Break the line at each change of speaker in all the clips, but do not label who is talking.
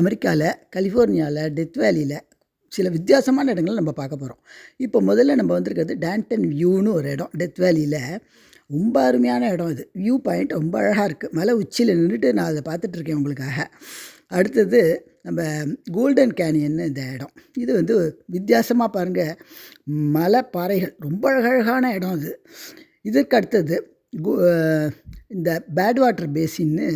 அமெரிக்காவில் கலிஃபோர்னியாவில் டெத் வேலியில் சில வித்தியாசமான இடங்கள் நம்ம பார்க்க போகிறோம். இப்போ முதல்ல நம்ம வந்திருக்கிறது டான்டன் வியூன்னு ஒரு இடம். டெத் வேலியில் ரொம்ப அருமையான இடம் இது. வியூ பாயிண்ட் ரொம்ப அழகாக இருக்குது. மலை உச்சியில் நின்றுட்டு நான் அதை பார்த்துட்ருக்கேன் உங்களுக்காக. அடுத்தது நம்ம கோல்டன் கேனியன்னு இந்த இடம். இது வந்து வித்தியாசமாக பாருங்கள், மலை பாறைகள் ரொம்ப அழகழகான இடம் இது. இதற்கு அடுத்தது இந்த பேட் வாட்டர் பேசின்னு,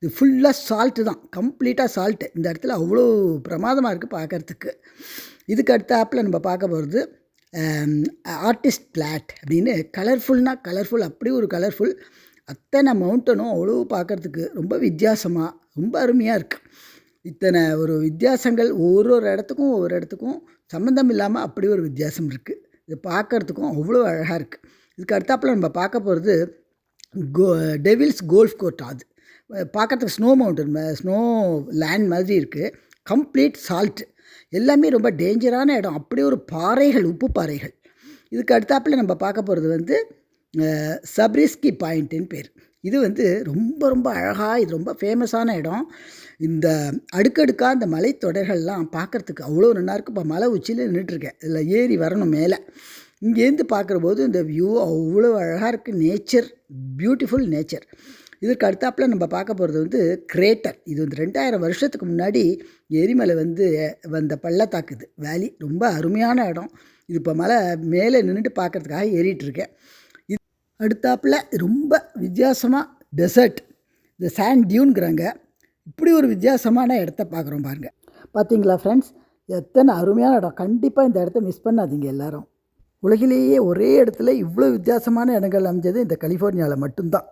இது ஃபுல்லாக சால்ட்டு தான், கம்ப்ளீட்டாக சால்ட்டு. இந்த இடத்துல அவ்வளோ பிரமாதமாக இருக்குது பார்க்குறதுக்கு. இதுக்கு அடுத்தாப்பில் நம்ம பார்க்க போகிறது ஆர்டிஸ்ட் பிளாட் அப்படின்னு. கலர்ஃபுல், அப்படி ஒரு கலர்ஃபுல். அத்தனை மவுண்டனும் அவ்வளோ பார்க்குறதுக்கு ரொம்ப வித்தியாசமாக ரொம்ப அருமையாக இருக்குது. இத்தனை ஒரு வித்தியாசங்கள் ஒவ்வொரு இடத்துக்கும் சம்மந்தம் இல்லாமல் அப்படி ஒரு வித்தியாசம் இருக்குது. இது பார்க்குறதுக்கும் அவ்வளோ அழகாக இருக்குது. இதுக்கு அடுத்தாப்பில் நம்ம பார்க்க போகிறது டெவில்ஸ் கோல்ஃப் கோர்ட். அது பார்க்குறதுக்கு ஸ்னோ மவுண்டன், ஸ்னோ லேண்ட் மாதிரி இருக்குது. Complete salt. எல்லாமே ரொம்ப டேஞ்சரான இடம். அப்படி ஒரு பாறைகள், உப்பு பாறைகள். இதுக்கு அடுத்தாப்பில் நம்ம பார்க்க போகிறது வந்து சப்ரிஸ்கி பாயிண்ட்டுன்னு பேர். இது வந்து ரொம்ப அழகாக, இது ரொம்ப ஃபேமஸான இடம். இந்த அடுக்கடுக்காக இந்த மலைத்தொடர்கள்லாம் பார்க்குறதுக்கு அவ்வளோ நல்லா இருக்குது. இப்போ மலை உச்சியில் நின்றுட்டுருக்கேன். இதில் ஏறி வரணும் மேலே. இங்கேருந்து பார்க்குற போது இந்த வியூ அவ்வளோ அழகாக இருக்குது. Nature, beautiful nature. இதற்கு அடுத்தாப்பில் நம்ம பார்க்க போகிறது வந்து கிரேட்டர். இது வந்து 2000 வருஷத்துக்கு முன்னாடி எரிமலை வந்து வந்த பள்ளத்தாக்கு. இது வேலி ரொம்ப அருமையான இடம். இது இப்போ மலை மேலே நின்றுட்டு பார்க்குறதுக்காக ஏறிட்டுருக்கேன். இது அடுத்தாப்பில் ரொம்ப வித்தியாசமாக டெசர்ட், இந்த சாண்ட் டியூனுங்கிறாங்க. இப்படி ஒரு வித்தியாசமான இடத்த பார்க்குறோம் பாருங்கள். பார்த்தீங்களா ஃப்ரெண்ட்ஸ், எத்தனை அருமையான இடம். கண்டிப்பாக இந்த இடத்த மிஸ் பண்ணாதீங்க எல்லோரும். உலகிலேயே ஒரே இடத்துல இவ்வளோ வித்தியாசமான இடங்கள் அமைஞ்சது இந்த கலிஃபோர்னியாவில் மட்டும்தான்.